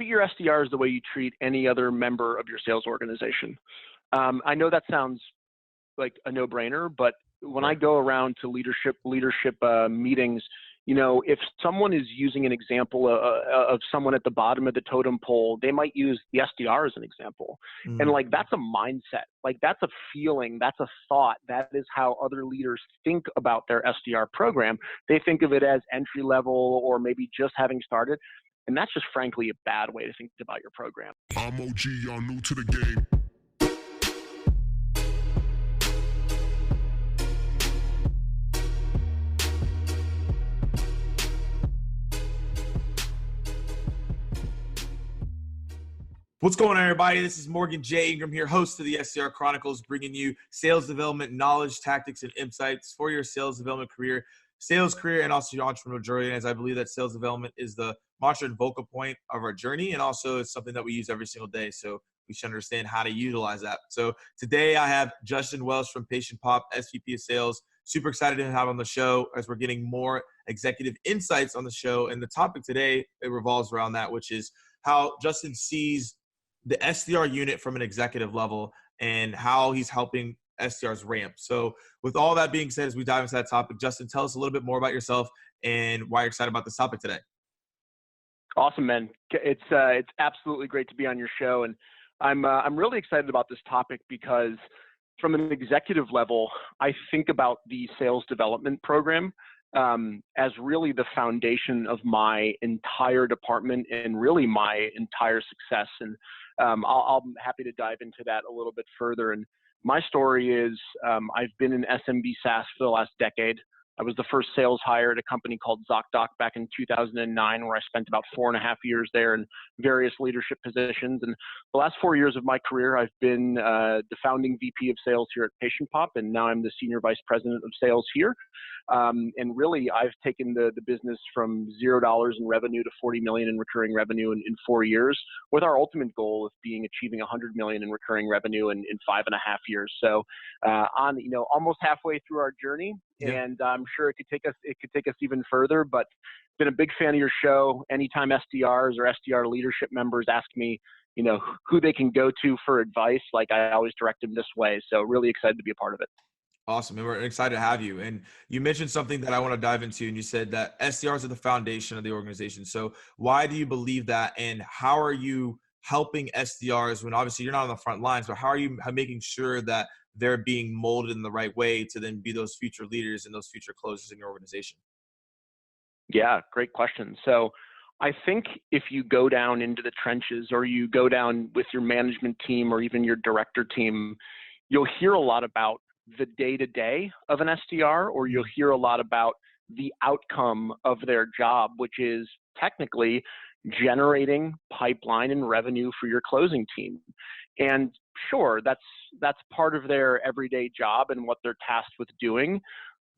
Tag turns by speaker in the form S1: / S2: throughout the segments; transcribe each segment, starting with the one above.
S1: your SDRs the way you treat any other member of your sales organization. I know that sounds like a no-brainer, but when I go around to leadership meetings, you know, if someone is using an example of someone at the bottom of the totem pole, they might use the SDR as an example. And like, that's a mindset, like that's a feeling, that's a thought. That is how other leaders think about their SDR program. They think of it as entry level or maybe just having started. And that's just frankly a bad way to think about your program.
S2: I'm OG, y'all new to the game.
S3: What's going on, everybody? This is Morgan J. Ingram here, host of the SDR Chronicles, bringing you sales development, knowledge, tactics, and insights for your sales development career, and also your entrepreneurial journey. As I believe that sales development is the mantra and vocal point of our journey, and also it's something that we use every single day. So we should understand how to utilize that. So today I have Justin Welsh from PatientPop, SVP of Sales. Super excited to have on the show as we're getting more executive insights on the show. And the topic today, it revolves around that, which is how Justin sees the SDR unit from an executive level and how he's helping SDRs ramp. So with all that being said, as we dive into that topic, Justin, tell us a little bit more about yourself and why you're excited about this topic today.
S1: Awesome, man. It's absolutely great to be on your show. And I'm really excited about this topic because from an executive level, I think about the sales development program as really the foundation of my entire department and really my entire success. And I'm happy to dive into that a little bit further. And my story is I've been in SMB SaaS for the last decade. I was the first sales hire at a company called ZocDoc back in 2009, where I spent about 4.5 years there in various leadership positions. And the last 4 years of my career, I've been the founding VP of Sales here at PatientPop, and now I'm the Senior Vice President of Sales here. And really, I've taken the business from $0 in revenue to $40 million in recurring revenue in 4 years, with our ultimate goal of achieving $100 million in recurring revenue in 5.5 years. So almost halfway through our journey. Yeah. And I'm sure it could take us even further, but been a big fan of your show. Anytime SDRs or SDR leadership members ask me, who they can go to for advice, like I always direct them this way. So really excited to be a part of it.
S3: Awesome. And we're excited to have you. And you mentioned something that I want to dive into, and you said that SDRs are the foundation of the organization. So why do you believe that? And how are you helping SDRs when obviously you're not on the front lines, but how are you making sure that they're being molded in the right way to then be those future leaders and those future closers in your organization?
S1: Yeah, great question. So I think if you go down into the trenches or you go down with your management team or even your director team, you'll hear a lot about the day-to-day of an SDR, or you'll hear a lot about the outcome of their job, which is technically generating pipeline and revenue for your closing team. And sure, that's part of their everyday job and what they're tasked with doing.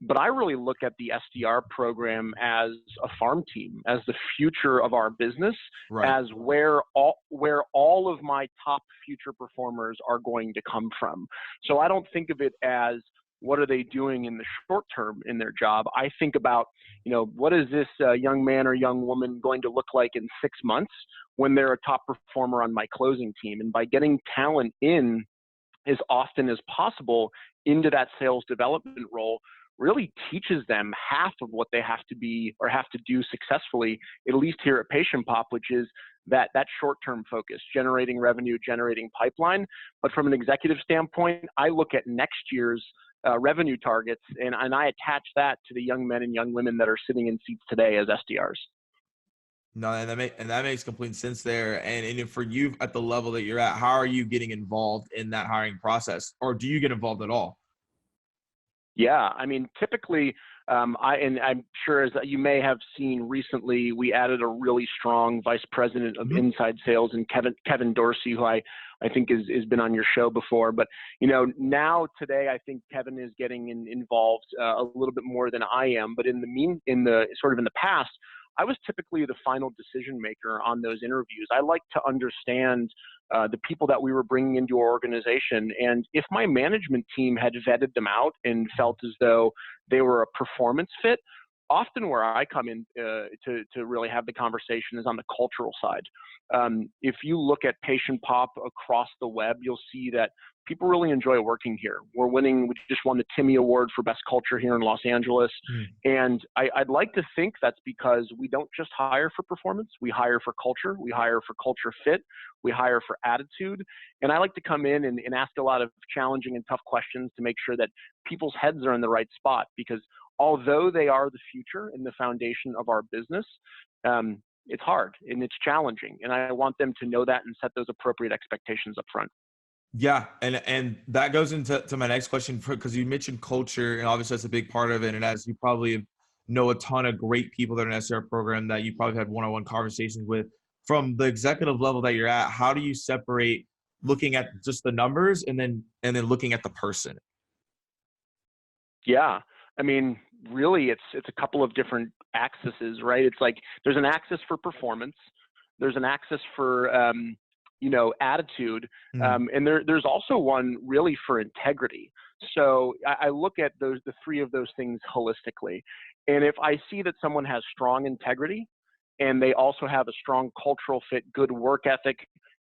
S1: But I really look at the SDR program as a farm team, as the future of our business, right, as where all of my top future performers are going to come from. So I don't think of it as what are they doing in the short term in their job. I think about, what is this young man or young woman going to look like in 6 months when they're a top performer on my closing team? And by getting talent in as often as possible into that sales development role, really teaches them half of what they have to be or have to do successfully, at least here at PatientPop, which is that short-term focus, generating revenue, generating pipeline. But from an executive standpoint, I look at next year's revenue targets and I attach that to the young men and young women that are sitting in seats today as SDRs.
S3: No, and that makes complete sense there. And for you at the level that you're at, how are you getting involved in that hiring process, or do you get involved at all?
S1: Yeah, I mean, typically, I'm sure as you may have seen recently, we added a really strong vice president of inside sales, and Kevin Dorsey, who I think has been on your show before. But now today, I think Kevin is getting involved a little bit more than I am. But in the past, I was typically the final decision maker on those interviews. I like to understand the people that we were bringing into our organization. And if my management team had vetted them out and felt as though they were a performance fit, often where I come in to really have the conversation is on the cultural side. If you look at PatientPop across the web, you'll see that people really enjoy working here. We just won the Timmy Award for Best Culture here in Los Angeles. And I'd like to think that's because we don't just hire for performance, we hire for culture, we hire for culture fit, we hire for attitude. And I like to come in and ask a lot of challenging and tough questions to make sure that people's heads are in the right spot, because although they are the future and the foundation of our business, it's hard and it's challenging. And I want them to know that and set those appropriate expectations up front.
S3: Yeah. And that goes into my next question, because you mentioned culture, and obviously that's a big part of it. And as you probably know a ton of great people that are in an SDR program that you probably had one-on-one conversations with, from the executive level that you're at, how do you separate looking at just the numbers and then looking at the person?
S1: Yeah. I mean, really, it's a couple of different axes, right? It's like there's an axis for performance, there's an axis for attitude, and there's also one really for integrity. So I look at the three of those things holistically, and if I see that someone has strong integrity and they also have a strong cultural fit, good work ethic,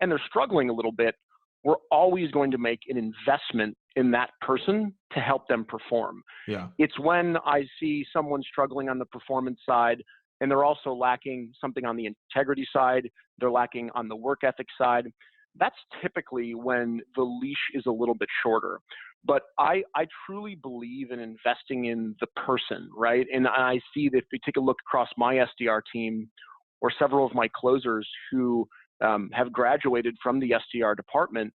S1: and they're struggling a little bit, we're always going to make an investment in that person to help them perform.
S3: Yeah.
S1: It's when I see someone struggling on the performance side and they're also lacking something on the integrity side, they're lacking on the work ethic side, that's typically when the leash is a little bit shorter. But I truly believe in investing in the person, right? And I see that if we take a look across my SDR team or several of my closers who have graduated from the SDR department,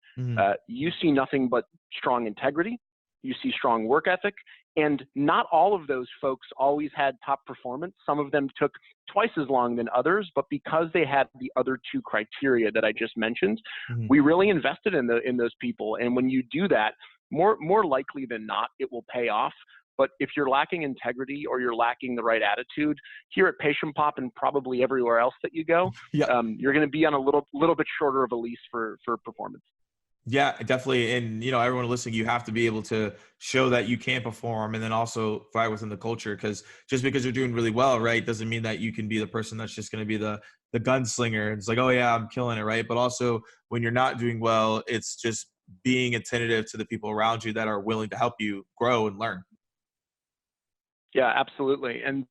S1: you see nothing but strong integrity, you see strong work ethic, and not all of those folks always had top performance. Some of them took twice as long than others, but because they had the other two criteria that I just mentioned, we really invested in those people. And when you do that, more likely than not, it will pay off. But if you're lacking integrity or you're lacking the right attitude, here at PatientPop and probably everywhere else that you go, you're going to be on a little bit shorter of a leash for performance.
S3: Yeah, definitely. And, everyone listening, you have to be able to show that you can perform and then also thrive within the culture, because just because you're doing really well, right, doesn't mean that you can be the person that's just going to be the gunslinger. It's like, oh yeah, I'm killing it, right? But also when you're not doing well, it's just being attentive to the people around you that are willing to help you grow and learn.
S1: Yeah, absolutely. And,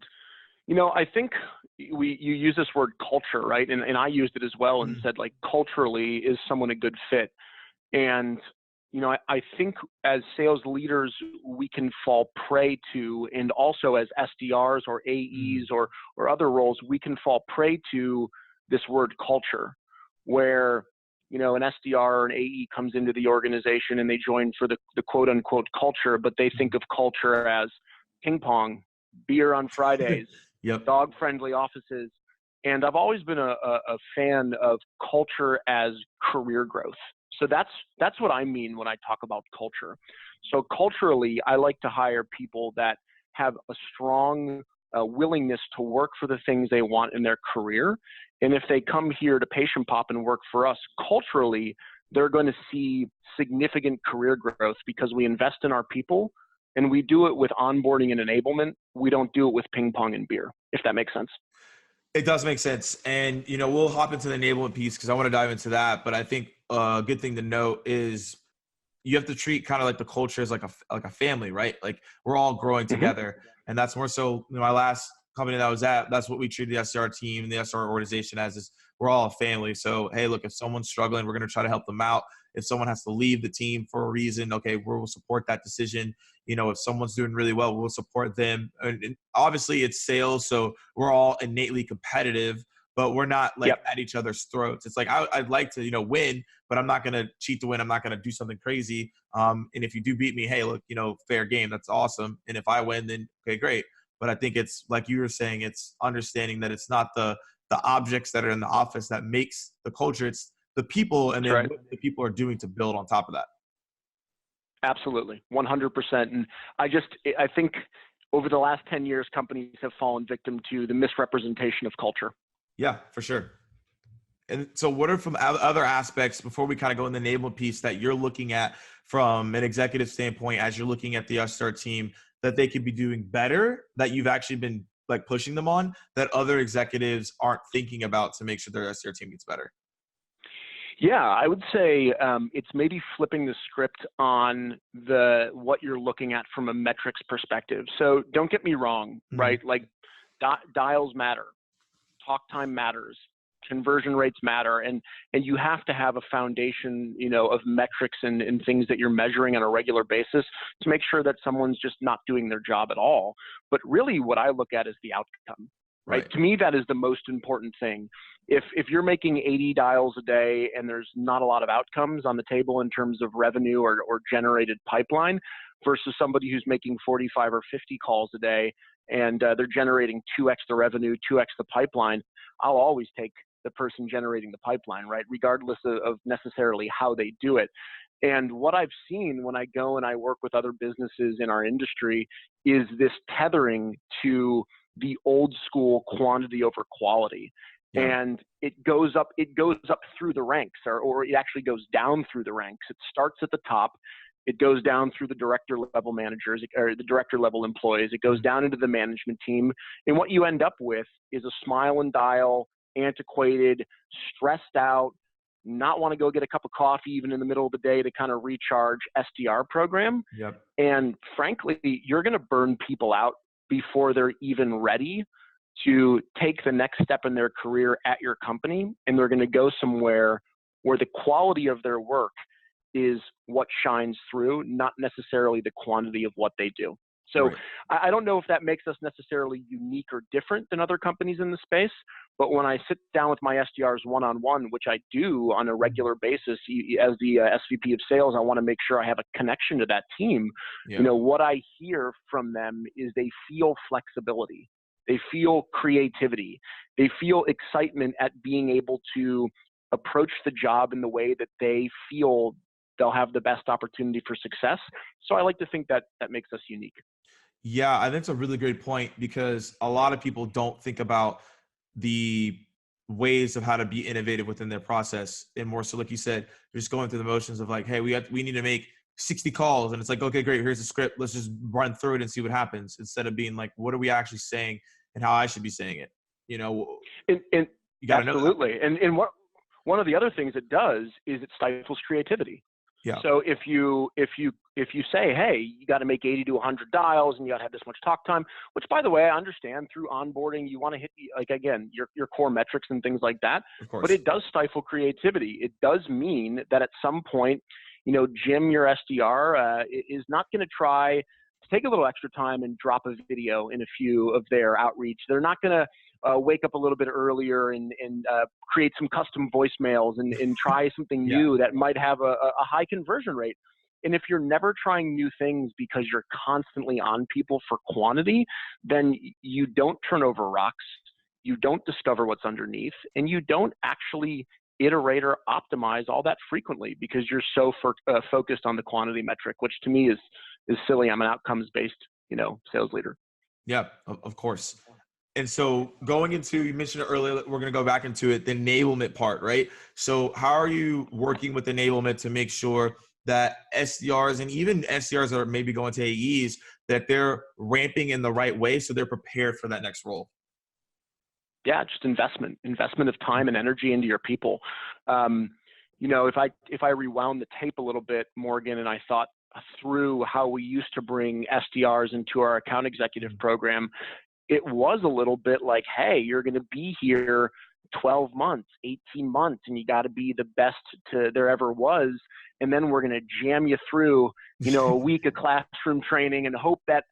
S1: I think you use this word culture, right? And I used it as well and said, like, culturally, is someone a good fit? And, I think as sales leaders, we can fall prey to, and also as SDRs or AEs or other roles, we can fall prey to this word culture, where, an SDR or an AE comes into the organization and they join for the quote unquote culture, but they think of culture as ping pong, beer on Fridays, dog-friendly offices. And I've always been a fan of culture as career growth. So that's what I mean when I talk about culture. So culturally, I like to hire people that have a strong willingness to work for the things they want in their career. And if they come here to PatientPop and work for us culturally, they're going to see significant career growth because we invest in our people. And we do it with onboarding and enablement. We don't do it with ping pong and beer, if that makes sense.
S3: It does make sense. And, we'll hop into the enablement piece because I want to dive into that. But I think a good thing to note is you have to treat kind of like the culture as like a family, right? Like we're all growing together. And that's more so, my last company that I was at, that's what we treated the SDR team and the SDR organization as, is we're all a family. So, hey, look, if someone's struggling, we're going to try to help them out. If someone has to leave the team for a reason, okay, we'll support that decision. If someone's doing really well, we'll support them. And obviously it's sales, so we're all innately competitive, but we're not like at each other's throats. It's like, I'd like to, win, but I'm not going to cheat to win. I'm not going to do something crazy. And if you do beat me, hey, look, fair game. That's awesome. And if I win, then okay, great. But I think it's like you were saying, it's understanding that it's not the objects that are in the office that makes the culture. It's the people, and then what the people are doing to build on top of that.
S1: Absolutely, 100%. And I think over the last 10 years, companies have fallen victim to the misrepresentation of culture.
S3: Yeah, for sure. And so what are from other aspects, before we kind of go in the enablement piece, that you're looking at from an executive standpoint as you're looking at the SDR team that they could be doing better, that you've actually been like pushing them on that other executives aren't thinking about to make sure their SDR team gets better?
S1: Yeah, I would say it's maybe flipping the script on what you're looking at from a metrics perspective. So don't get me wrong, right? Like dials matter, talk time matters, conversion rates matter, and you have to have a foundation, of metrics and things that you're measuring on a regular basis to make sure that someone's just not doing their job at all. But really, what I look at is the outcome. Right. To me, that is the most important thing. If you're making 80 dials a day and there's not a lot of outcomes on the table in terms of revenue or generated pipeline versus somebody who's making 45 or 50 calls a day and they're generating 2x the revenue, 2x the pipeline, I'll always take the person generating the pipeline, right? Regardless of necessarily how they do it. And what I've seen when I go and I work with other businesses in our industry is this tethering to the old school quantity over quality. Yeah. And it goes up through the ranks, or it actually goes down through the ranks. It starts at the top. It goes down through the director level managers or the director level employees. It goes down into the management team. And what you end up with is a smile and dial, antiquated, stressed out, not want to go get a cup of coffee even in the middle of the day to kind of recharge SDR program.
S3: Yep.
S1: And frankly, you're going to burn people out before they're even ready to take the next step in their career at your company. And they're going to go somewhere where the quality of their work is what shines through, not necessarily the quantity of what they do. So right. I don't know if that makes us necessarily unique or different than other companies in the space, but when I sit down with my SDRs one-on-one, which I do on a regular basis, as the SVP of Sales, I want to make sure I have a connection to that team. Yeah. What I hear from them is they feel flexibility. They feel creativity. They feel excitement at being able to approach the job in the way that they feel they'll have the best opportunity for success. So I like to think that makes us unique.
S3: Yeah, I think it's a really great point because a lot of people don't think about the ways of how to be innovative within their process. And more so, like you said, you're just going through the motions of like, hey, we need to make 60 calls. And it's like, okay, great. Here's the script. Let's just run through it and see what happens, instead of being like, what are we actually saying and how I should be saying it? You got to know that.
S1: Absolutely. And one of the other things it does is it stifles creativity.
S3: Yeah.
S1: So if you say, hey, you got to make 80 to 100 dials and you got to have this much talk time, which by the way, I understand through onboarding, you want to hit your core metrics and things like that,
S3: of course.
S1: But it does stifle creativity. It does mean that at some point, Jim, your SDR, is not going to try to take a little extra time and drop a video in a few of their outreach. They're not going to wake up a little bit earlier and create some custom voicemails and try something new that might have a high conversion rate. And if you're never trying new things because you're constantly on people for quantity, then you don't turn over rocks, you don't discover what's underneath, and you don't actually iterate or optimize all that frequently because you're so focused on the quantity metric, which to me is silly. I'm an outcomes-based, sales leader.
S3: Yeah, of course. And so going into, you mentioned it earlier, we're going to go back into it, the enablement part, right? So how are you working with enablement to make sure that SDRs and even SDRs that are maybe going to AEs, that they're ramping in the right way so they're prepared for that next role?
S1: Yeah, just investment of time and energy into your people. If I rewound the tape a little bit, Morgan, and I thought through how we used to bring SDRs into our account executive program, it was a little bit like, hey, you're going to be here 12 months, 18 months, and you got to be the best there ever was. And then we're going to jam you through, a week of classroom training and hope that,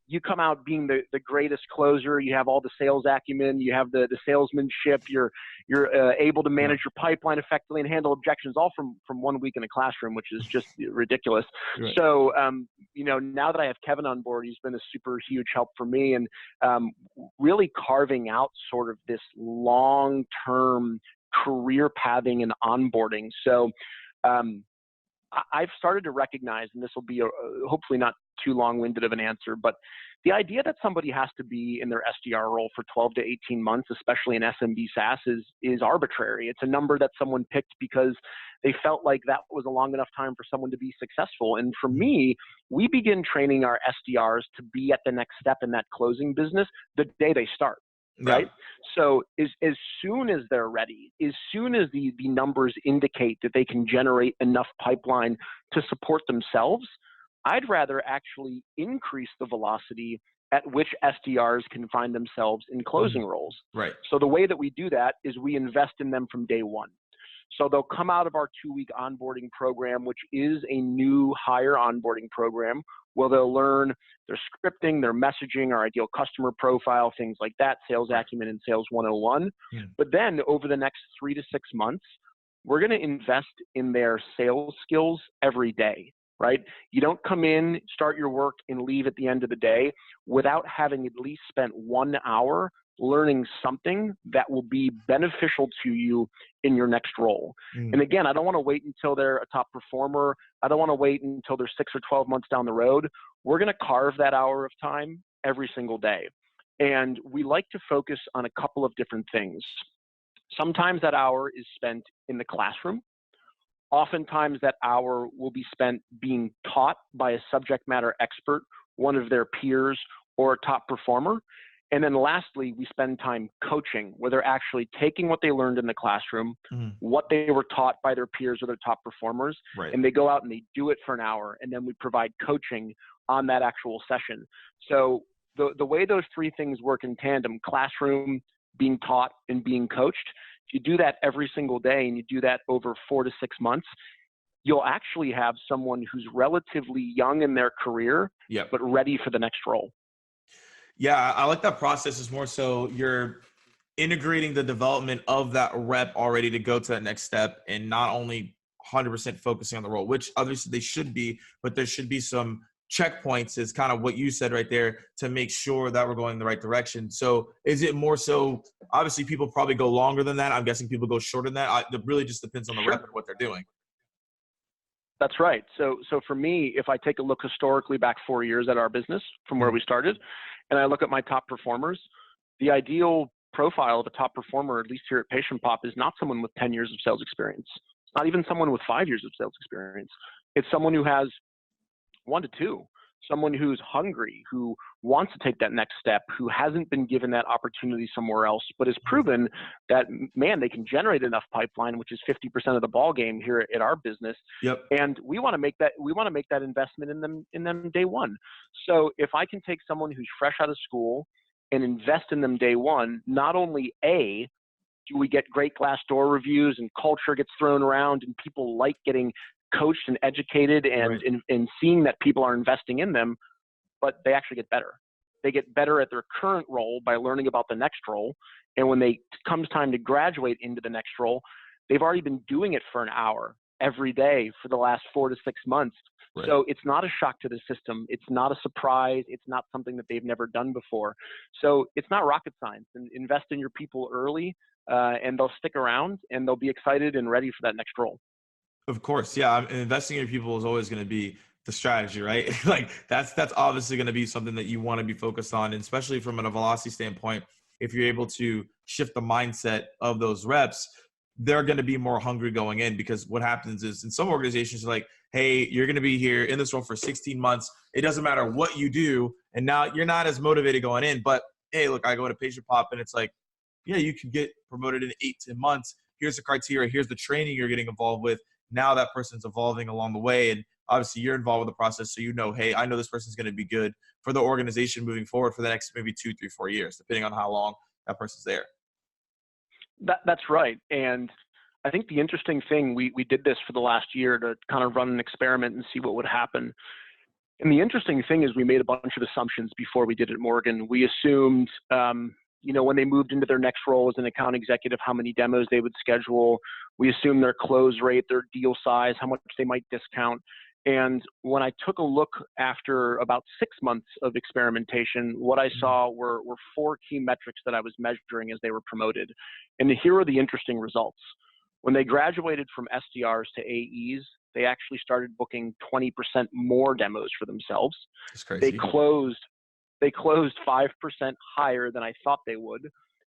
S1: you come out being the greatest closer. You have all the sales acumen. You have the salesmanship. You're able to manage your pipeline effectively and handle objections, all from 1 week in a classroom, which is just ridiculous. Right. So, now that I have Kevin on board, he's been a super huge help for me, and really carving out sort of this long-term career pathing and onboarding. So, I've started to recognize, and this will be hopefully not too long-winded of an answer, but the idea that somebody has to be in their SDR role for 12 to 18 months, especially in SMB SaaS, is arbitrary. It's a number that someone picked because they felt like that was a long enough time for someone to be successful. And for me, we begin training our SDRs to be at the next step in that closing business the day they start. Right? So as soon as they're ready, as soon as the numbers indicate that they can generate enough pipeline to support themselves, I'd rather actually increase the velocity at which SDRs can find themselves in closing roles.
S3: Right.
S1: So the way that we do that is we invest in them from day one. So they'll come out of our 2-week onboarding program, which is a new hire onboarding program, where they'll learn their scripting, their messaging, our ideal customer profile, things like that, sales acumen and sales 101. But then over the next 3 to 6 months, we're going to invest in their sales skills every day, right? You don't come in, start your work, and leave at the end of the day without having at least spent 1 hour learning something that will be beneficial to you in your next role. And again, I don't want to wait until they're a top performer. I don't want to wait until they're 6 or 12 months down the road. We're going to carve that hour of time every single day. And we like to focus on a couple of different things. Sometimes that hour is spent in the classroom. Oftentimes that hour will be spent being taught by a subject matter expert, one of their peers, or a top performer. And then lastly, we spend time coaching, where they're actually taking what they learned in the classroom, what they were taught by their peers or their top performers, and they go out and they do it for an hour, and then we provide coaching on that actual session. So the way those 3 things work in tandem, classroom, being taught, and being coached, if you do that every single day and you do that over 4 to 6 months, you'll actually have someone who's relatively young in their career, but ready for the next role.
S3: Yeah, I like that process. Is more so you're integrating the development of that rep already to go to that next step, and not only 100% focusing on the role, which obviously they should be, but there should be some checkpoints, is kind of what you said right there, to make sure that we're going in the right direction. So is it more so, obviously people probably go longer than that. I'm guessing people go shorter than that. It really just depends on the rep and what they're doing.
S1: That's right. So for me, if I take a look historically back 4 years at our business from where we started, and I look at my top performers, the ideal profile of a top performer, at least here at PatientPop, is not someone with 10 years of sales experience. It's not even someone with 5 years of sales experience. It's someone who has 1 to 2, someone who's hungry, who wants to take that next step, who hasn't been given that opportunity somewhere else, but has proven that, man, they can generate enough pipeline, which is 50% of the ball game here at our business. And we want to make that investment in them day one. So if I can take someone who's fresh out of school and invest in them day one, not only do we get great Glassdoor reviews and culture gets thrown around and people like getting coached and educated and seeing that people are investing in them, but they actually get better. They get better at their current role by learning about the next role. And when comes time to graduate into the next role, they've already been doing it for an hour every day for the last 4 to 6 months. So it's not a shock to the system. It's not a surprise. It's not something that they've never done before. So it's not rocket science. And invest in your people early, and they'll stick around and they'll be excited and ready for that next role.
S3: Of course. Yeah. Investing in your people is always going to be the strategy, right? Like that's obviously going to be something that you want to be focused on, and especially from a velocity standpoint. If you're able to shift the mindset of those reps, they're going to be more hungry going in, because what happens is in some organizations, you're like, hey, you're going to be here in this role for 16 months. It doesn't matter what you do. And now you're not as motivated going in, but hey, look, I go to PatientPop and it's like, yeah, you can get promoted in 8 to 10 months. Here's the criteria. Here's the training you're getting involved with. Now that person's evolving along the way, and obviously you're involved with the process. So, hey, I know this person's going to be good for the organization moving forward for the next maybe 2, 3, 4 years, depending on how long that person's there.
S1: That's right. And I think the interesting thing, we did this for the last year to kind of run an experiment and see what would happen. And the interesting thing is we made a bunch of assumptions before we did it, Morgan. We assumed, when they moved into their next role as an account executive, how many demos they would schedule. We assumed their close rate, their deal size, how much they might discount. And when I took a look after about 6 months of experimentation, what I saw were 4 key metrics that I was measuring as they were promoted. And here are the interesting results. When they graduated from SDRs to AEs, they actually started booking 20% more demos for themselves.
S3: That's crazy.
S1: They closed 5% higher than I thought they would.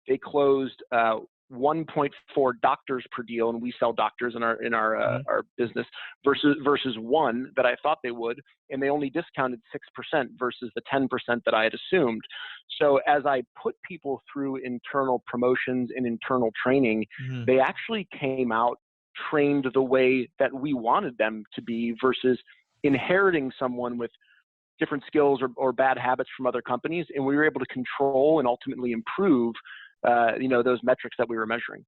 S1: They closed 1.4 doctors per deal, and we sell doctors in our business versus one that I thought they would, and they only discounted 6% versus the 10% that I had assumed. So as I put people through internal promotions and internal training, they actually came out trained the way that we wanted them to be versus inheriting someone with different skills or bad habits from other companies, and we were able to control and ultimately improve those metrics that we were measuring.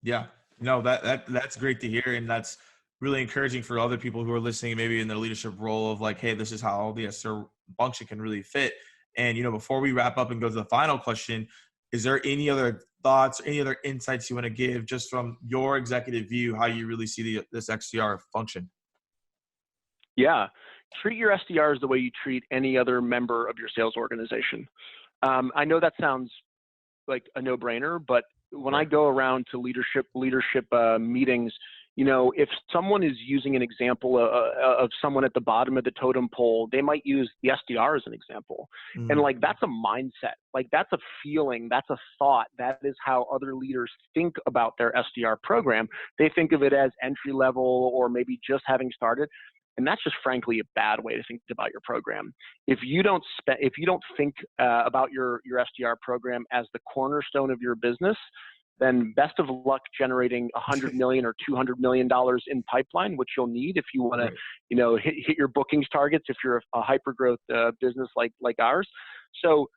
S3: Yeah, no, that's great to hear. And that's really encouraging for other people who are listening, maybe in the leadership role of like, hey, this is how the SDR function can really fit. And, before we wrap up and go to the final question, is there any other thoughts, any other insights you want to give just from your executive view, how you really see this XDR function?
S1: Yeah. Treat your SDRs the way you treat any other member of your sales organization. I know that sounds like a no-brainer, but when I go around to leadership meetings, if someone is using an example of someone at the bottom of the totem pole, they might use the SDR as an example. And like, that's a mindset, like that's a feeling, that's a thought. That is how other leaders think about their SDR program. They think of it as entry level or maybe just having started. And that's just frankly a bad way to think about your program. If you don't think about your SDR program as the cornerstone of your business, then best of luck generating $100 million or $200 million in pipeline, which you'll need if you want to, hit your bookings targets if you're a hyper growth business like ours. So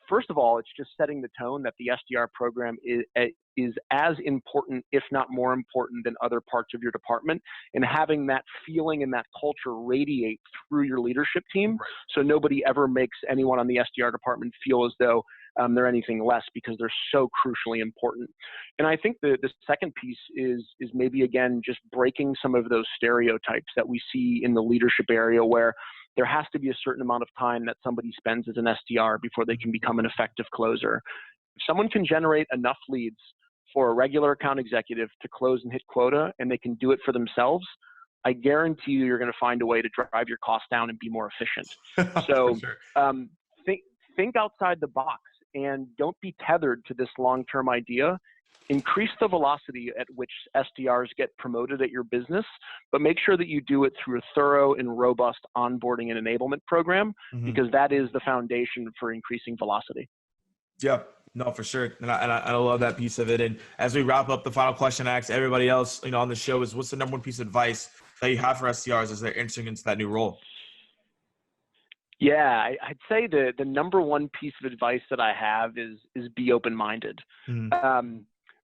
S1: first of all, it's just setting the tone that the SDR program is as important, if not more important, than other parts of your department, and having that feeling and that culture radiate through your leadership team, so nobody ever makes anyone on the SDR department feel as though they're anything less, because they're so crucially important. And I think the second piece is maybe, again, just breaking some of those stereotypes that we see in the leadership area, where there has to be a certain amount of time that somebody spends as an SDR before they can become an effective closer. If someone can generate enough leads for a regular account executive to close and hit quota, and they can do it for themselves, I guarantee you're going to find a way to drive your costs down and be more efficient. So think outside the box, and don't be tethered to this long-term idea. Increase the velocity at which SDRs get promoted at your business, but make sure that you do it through a thorough and robust onboarding and enablement program, because that is the foundation for increasing velocity.
S3: Yeah, no, for sure. And I love that piece of it. And as we wrap up, the final question I ask everybody else, on the show is, what's the number one piece of advice that you have for SDRs as they're entering into that new role?
S1: Yeah, I'd say the number one piece of advice that I have is be open-minded.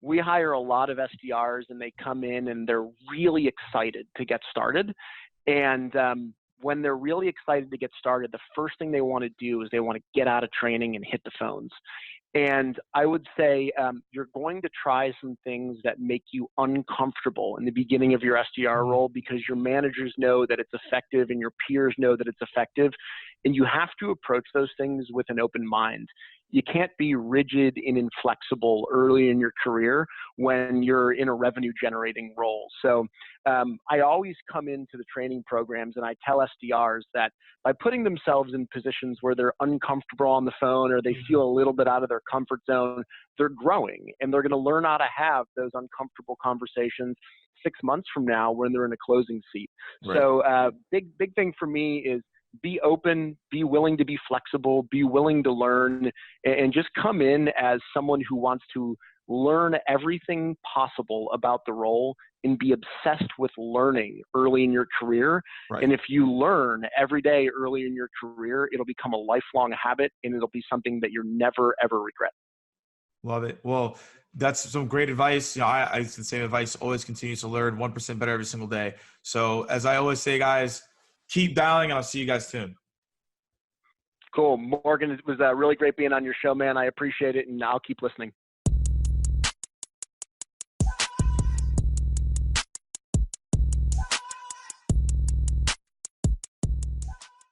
S1: We hire a lot of SDRs, and they come in and they're really excited to get started. And when they're really excited to get started, the first thing they want to do is they want to get out of training and hit the phones. And I would say you're going to try some things that make you uncomfortable in the beginning of your SDR role, because your managers know that it's effective and your peers know that it's effective. And you have to approach those things with an open mind. You can't be rigid and inflexible early in your career when you're in a revenue generating role. So I always come into the training programs and I tell SDRs that by putting themselves in positions where they're uncomfortable on the phone, or they feel a little bit out of their comfort zone, they're growing, and they're going to learn how to have those uncomfortable conversations 6 months from now when they're in a closing seat. So big thing for me is be open, be willing to be flexible, be willing to learn, and just come in as someone who wants to learn everything possible about the role and be obsessed with learning early in your career. And if you learn every day early in your career, it'll become a lifelong habit, and it'll be something that you're never, ever regret.
S3: Love it. Well, that's some great advice. I it's the same advice, always continue to learn 1% better every single day. So as I always say, guys, keep dialing, and I'll see you guys soon.
S1: Cool. Morgan, it was really great being on your show, man. I appreciate it, and I'll keep listening.